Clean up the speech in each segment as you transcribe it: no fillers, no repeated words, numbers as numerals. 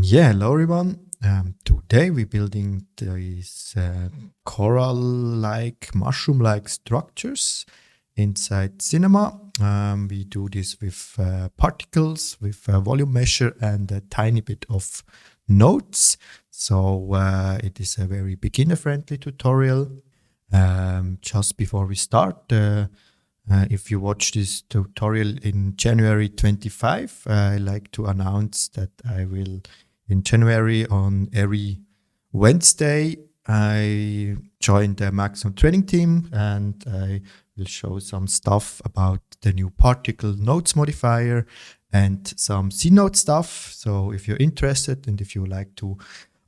Yeah, hello everyone. Today we're building these coral-like, mushroom-like structures inside Cinema. We do this with particles, with a volume measure and a tiny bit of nodes. So it is a very beginner-friendly tutorial. Just before we start, if you watch this tutorial in January 25, I like to announce that I will, in January, on every Wednesday, I joined the Maxon training team and I will show some stuff about the new particle nodes modifier and some C-node stuff. So if you're interested and if you like to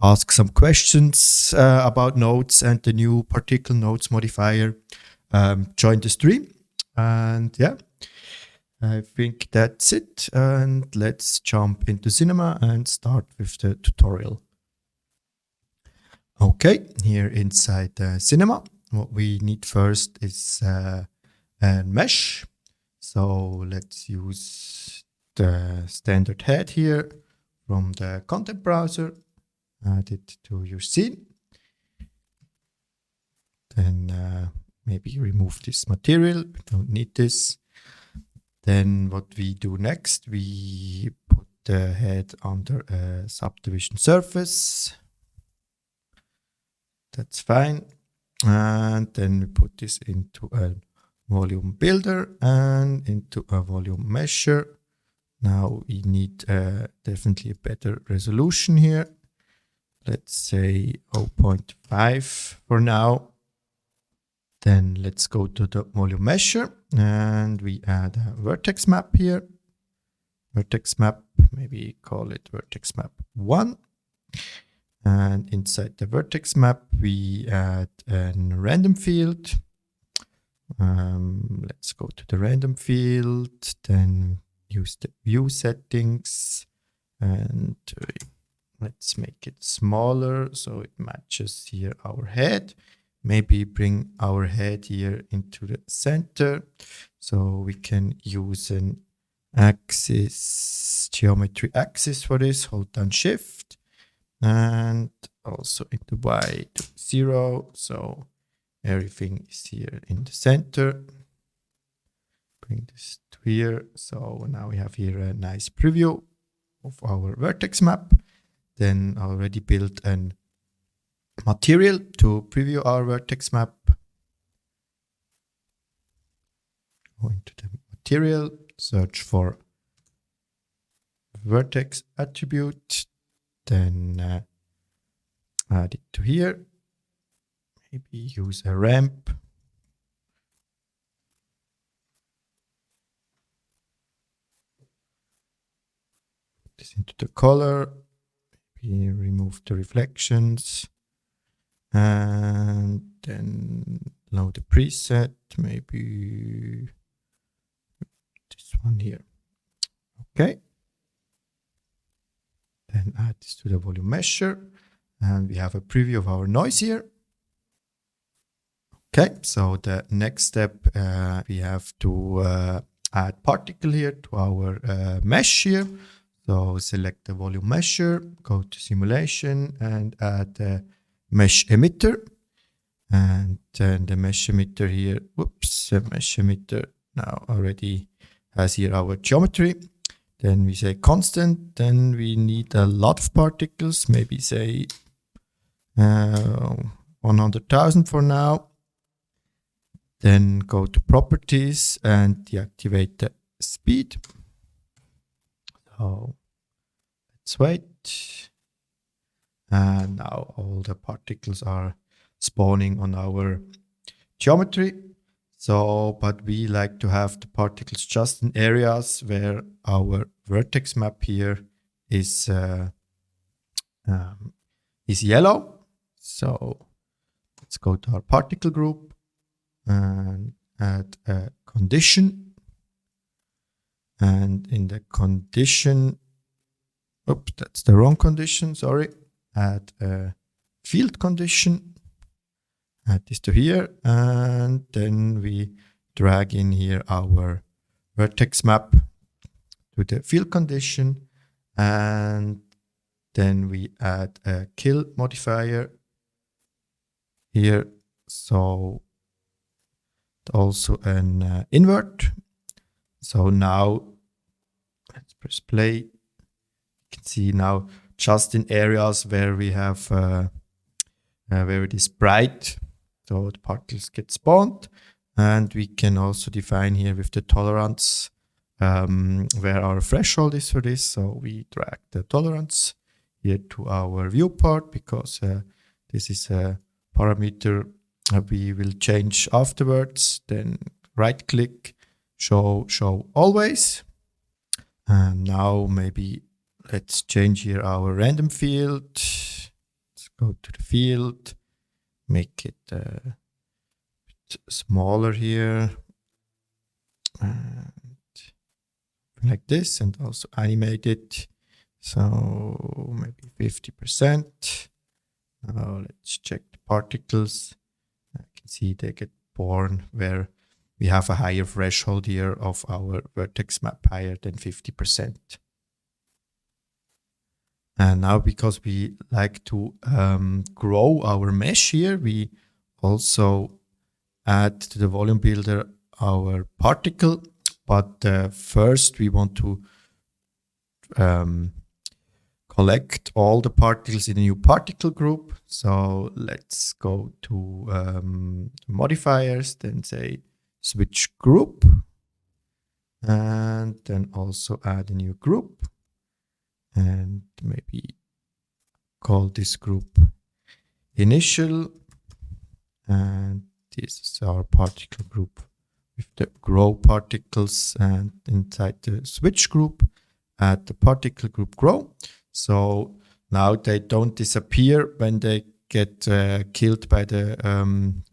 ask some questions about nodes and the new particle nodes modifier, join the stream. And yeah, I think that's it. And let's jump into Cinema and start with the tutorial. Okay, here inside Cinema, what we need first is a mesh. So let's use the standard head here from the content browser. Add it to your scene. Then maybe remove this material. We don't need this. Then what we do next, we put the head under a subdivision surface. That's fine. And then we put this into a volume builder and into a volume measure. Now we need definitely a better resolution here. Let's say 0.5 for now. Then let's go to the volume measure and we add a vertex map here. Vertex map, maybe call it vertex map 1. And inside the vertex map, we add a random field. Let's go to the random field, then use the view settings and let's make it smaller so it matches here our head. Maybe bring our head here into the center so we can use an axis, geometry axis for this. Hold down shift and also into Y to 0. So everything is here in the center. Bring this to here. So now we have here a nice preview of our vertex map. Then already built an material to preview our vertex map. Go into the material, search for vertex attribute, then add it to here. Maybe use a ramp. Put this into the color. Maybe remove the reflections. And then load the preset, maybe this one here. Okay. Then add this to the volume measure. And we have a preview of our noise here. Okay, so the next step, we have to add particle here to our mesh here. So select the volume measure, go to simulation and add the mesh emitter, and then the mesh emitter here, the mesh emitter now already has here our geometry. Then we say constant, then we need a lot of particles, maybe say 100,000 for now. Then go to properties and deactivate the speed. So let's wait. And now all the particles are spawning on our geometry. So, but we like to have the particles just in areas where our vertex map here is yellow. So let's go to our particle group and add a condition. And in the condition, oops, that's the wrong condition, sorry. Add a field condition, add this to here, and then we drag in here our vertex map to the field condition, and Then we add a kill modifier here. So also an invert. So now let's press play. You can see now just in areas where we have where it is bright, so the particles get spawned. And we can also define here with the tolerance where our threshold is for this. So we drag the tolerance here to our viewport, because this is a parameter we will change afterwards. Then right click, show always. And now maybe let's change here our random field. Let's go to the field, make it a bit smaller here, and like this, and also animate it. So maybe 50%. Now let's check the particles. I can see they get born where we have a higher threshold here of our vertex map, higher than 50%. And now, because we like to grow our mesh here, we also add to the volume builder our particle. But first we want to collect all the particles in a new particle group. So let's go to modifiers, then say switch group, and then also add a new group, and maybe call this group initial, and this is our particle group with the grow particles, and inside the switch group add the particle group grow. So now they don't disappear when they get killed by the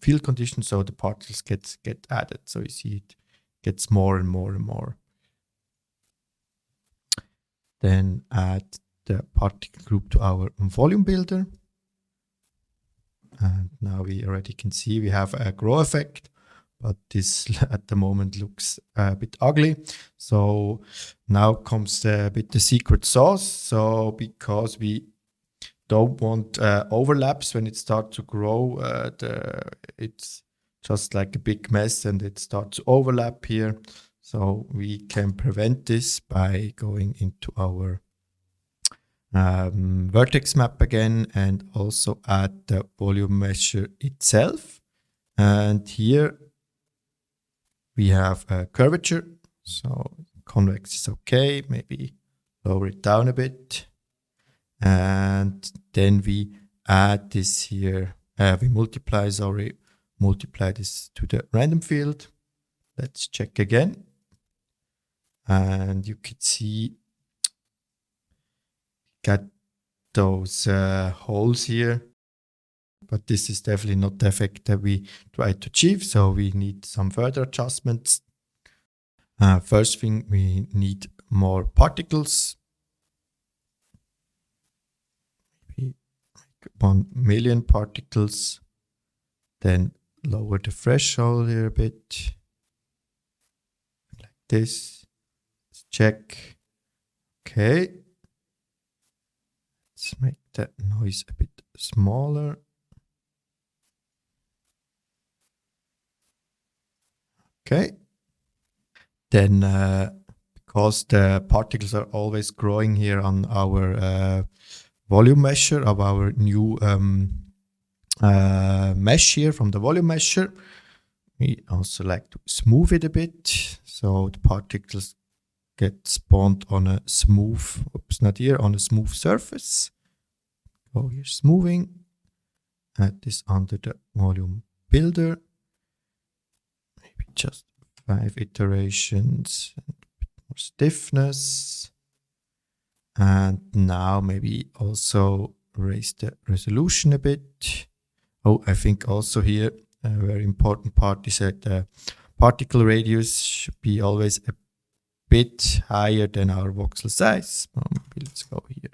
field condition, so the particles get added. So you see it gets more and more and more. Then add the particle group to our volume builder. And now we already can see we have a grow effect, but this at the moment looks a bit ugly. So now comes a bit the secret sauce. So because we don't want overlaps when it starts to grow, it's just like a big mess and it starts to overlap here. So we can prevent this by going into our vertex map again, and also add the volume measure itself. And here we have a curvature, so convex is okay, maybe lower it down a bit. And then we add this here, we multiply this to the random field. Let's check again. And you can see got those holes here, but this is definitely not the effect that we try to achieve, so we need some further adjustments. First thing, we need more particles. Maybe 1 million particles. Then lower the threshold here a bit, like this. Let's check. Okay. Let's make that noise a bit smaller. Okay. Then because the particles are always growing here on our volume measure of our new mesh here from the volume measure, we also like to smooth it a bit, so the particles get spawned on a smooth, on a smooth surface. Go here, smoothing, add this under the volume builder, maybe just 5 iterations, and a bit more stiffness. And now maybe also raise the resolution a bit. Oh, I think also here a very important part is that the particle radius should be always a bit higher than our voxel size. Maybe let's go here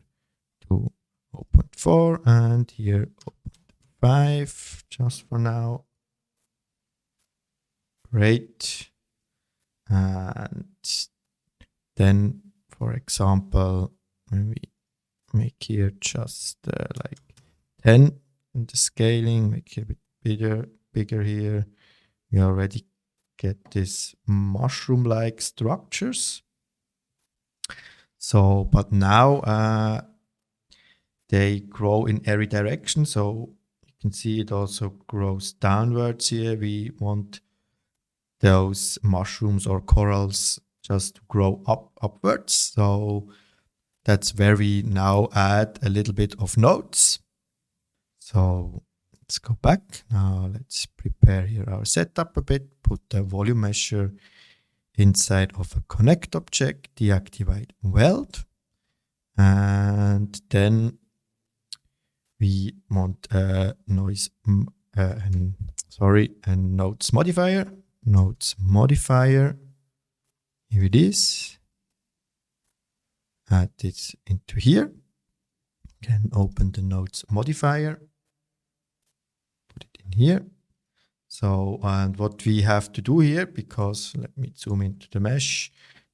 to 0.4 and here 0.5 just for now. Great. And then, for example, maybe make here just like 10 in the scaling, make it a bit bigger here. We already get this mushroom-like structures. So, but now they grow in every direction. So you can see it also grows downwards here. We want those mushrooms or corals just to grow upwards. So that's where we now add a little bit of nodes. So let's go back. Now let's prepare here our setup a bit, put the volume measure inside of a connect object, deactivate weld, and then we want a nodes modifier. Nodes modifier. Here it is. Add this into here. Can open the nodes modifier. Put it in here. So, and what we have to do here, because let me zoom into the mesh.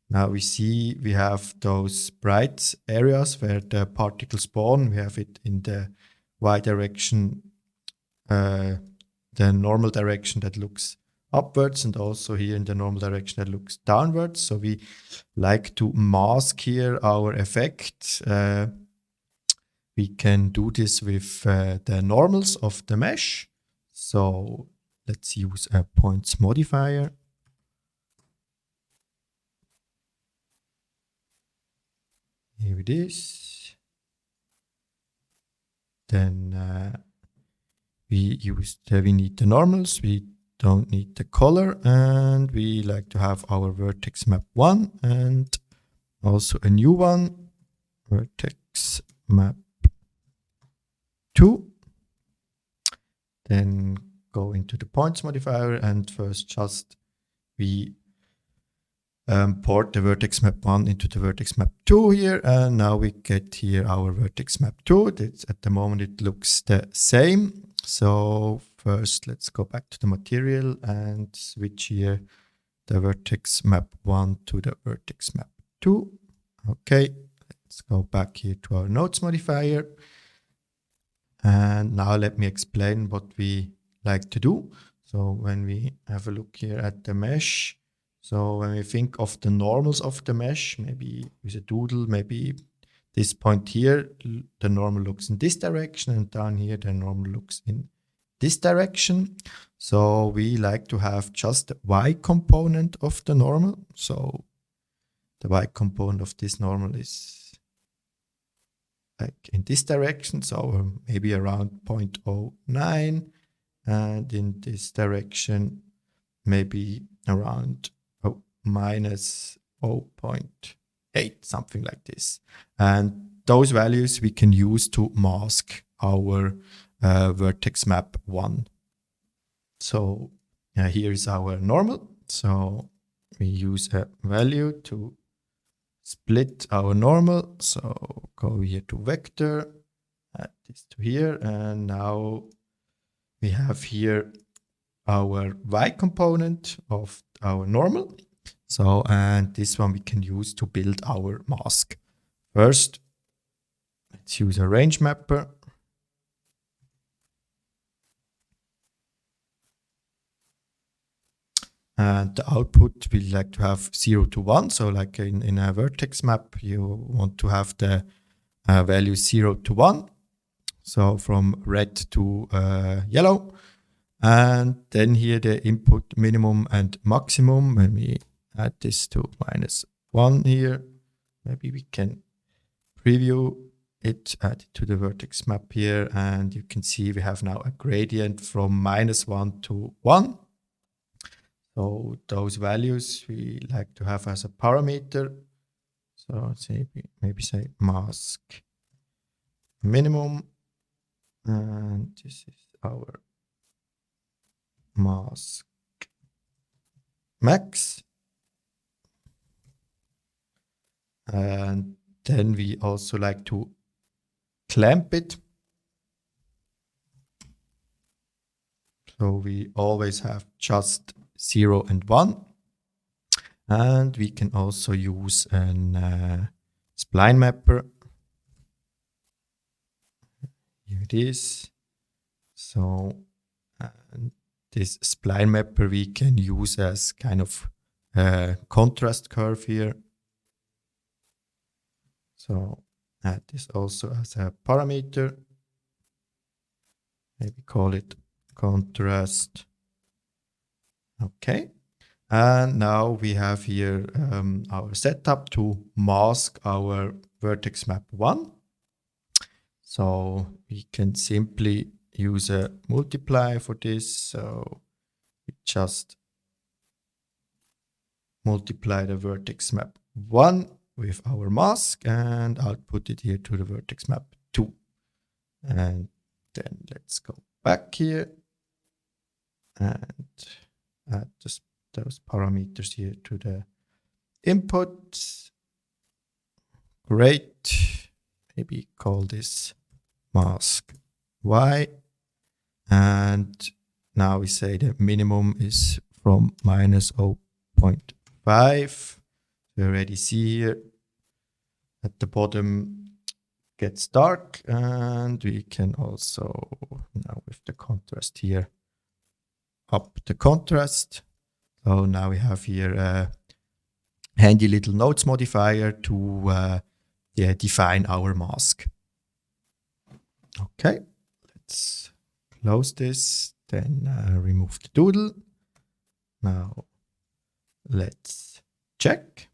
Now we see we have those bright areas where the particles spawn. We have it in the y direction, the normal direction that looks upwards, and also here in the normal direction that looks downwards. So we like to mask here our effect. We can do this with the normals of the mesh. So let's use a points modifier. Here it is. Then we need the normals. We don't need the color, and we like to have our vertex map 1 and also a new one, vertex map 2. Then go into the points modifier, and first just we port the vertex map 1 into the vertex map 2 here, and now we get here our vertex map 2. At the moment it looks the same. So first let's go back to the material and switch here the vertex map 1 to the vertex map 2. Okay, let's go back here to our nodes modifier. And now let me explain what we like to do. So when we have a look here at the mesh, so when we think of the normals of the mesh, maybe with a doodle, maybe this point here, the normal looks in this direction, and down here the normal looks in this direction. So we like to have just the y component of the normal. So the y component of this normal is like in this direction, so maybe around 0.09, and in this direction maybe around minus 0.8, something like this. And those values we can use to mask our vertex map 1. So here is our normal. So we use a value to split our normal. So go here to vector, add this to here, and now we have here our y component of our normal. So, and this one we can use to build our mask. First, let's use a range mapper. And the output we like to have 0 to 1. So like in a vertex map, you want to have the value 0 to 1. So from red to yellow. And then here the input minimum and maximum, when we add this to -1 here, maybe we can preview it, add it to the vertex map here, and you can see we have now a gradient from -1 to 1. So those values we like to have as a parameter. So let's say maybe say mask minimum, and this is our mask max. And then we also like to clamp it. So we always have just 0 and 1. And we can also use an spline mapper. it is. So this spline mapper we can use as kind of contrast curve here. So add this also as a parameter. Maybe call it contrast. Okay. And now we have here our setup to mask our vertex map 1. So we can simply use a multiply for this. So we just multiply the vertex map 1 with our mask and output it here to the vertex map 2. And then let's go back here and add just those parameters here to the input. Great. Maybe call this mask Y. And now we say the minimum is from minus 0.5. We already see here at the bottom gets dark, and we can also now with the contrast here up the contrast. So now we have here a handy little nodes modifier to define our mask. Okay, let's close this, then remove the doodle. Now let's check.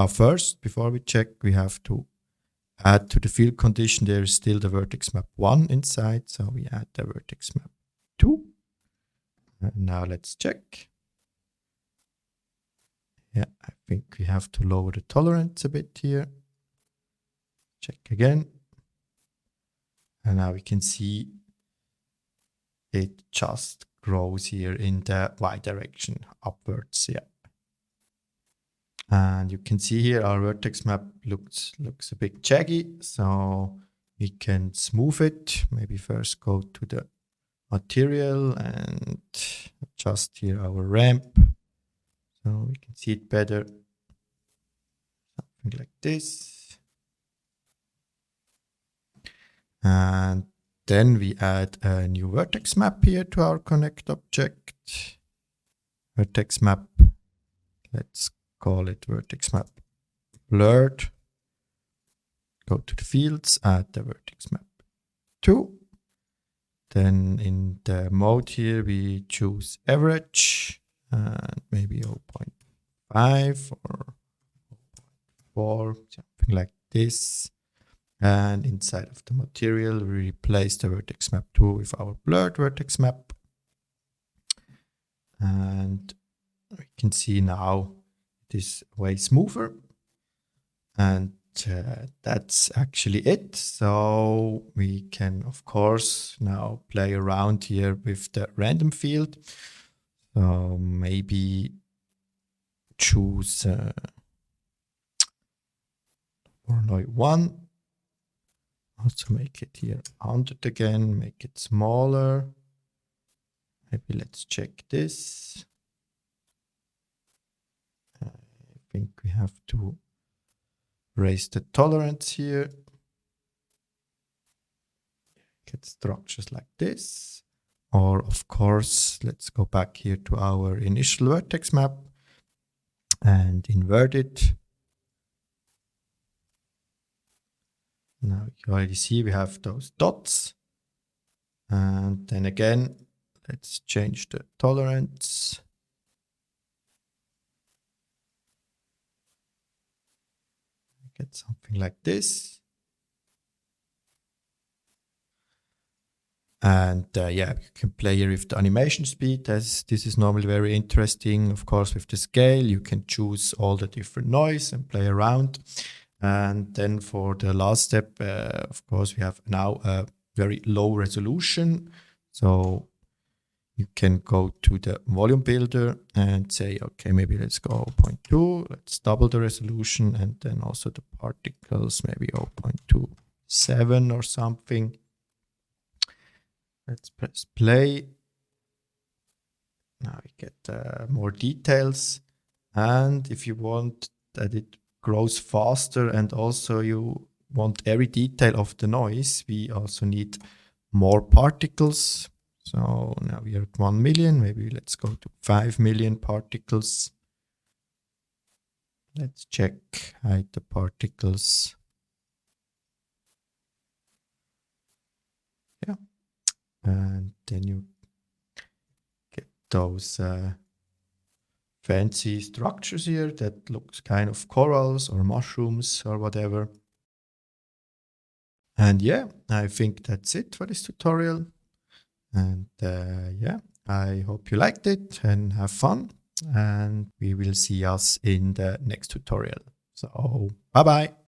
First, before we check, we have to add to the field condition. There is still the vertex map 1 inside, so we add the vertex map 2. And now let's check. Yeah, I think we have to lower the tolerance a bit here. Check again. And now we can see it just grows here in the Y direction upwards. Yeah. And you can see here our vertex map looks a bit jaggy, so we can smooth it. Maybe first go to the material and adjust here our ramp so we can see it better. Something like this. And then we add a new vertex map here to our connect object. Vertex map, let's call it vertex map blurred. Go to the fields, add the vertex map 2. Then in the mode here, we choose average and maybe 0.5 or 0.4, something like this. And inside of the material, we replace the vertex map 2 with our blurred vertex map. And we can see now it is way smoother. And that's actually it. So we can, of course, now play around here with the random field. So maybe choose Voronoi 1. Also make it here 100 again, make it smaller. Maybe let's check this. I think we have to raise the tolerance here. Get structures like this. Or of course, let's go back here to our initial vertex map and invert it. Now you already see we have those dots. And then again, let's change the tolerance. Get something like this. And yeah, you can play here with the animation speed, as this is normally very interesting. Of course, with the scale, you can choose all the different noise and play around. And then for the last step, of course, we have now a very low resolution. So you can go to the volume builder and say, okay, maybe let's go 0.2. Let's double the resolution, and then also the particles, maybe 0.27 or something. Let's press play. Now we get more details. And if you want that it grows faster and also you want every detail of the noise, we also need more particles. So now we are at 1 million. Maybe let's go to 5 million particles. Let's check, hide the particles. Yeah. And then you get those fancy structures here that looks kind of corals or mushrooms or whatever. And yeah, I think that's it for this tutorial. And yeah, I hope you liked it and have fun. And we will see us in the next tutorial. So bye bye.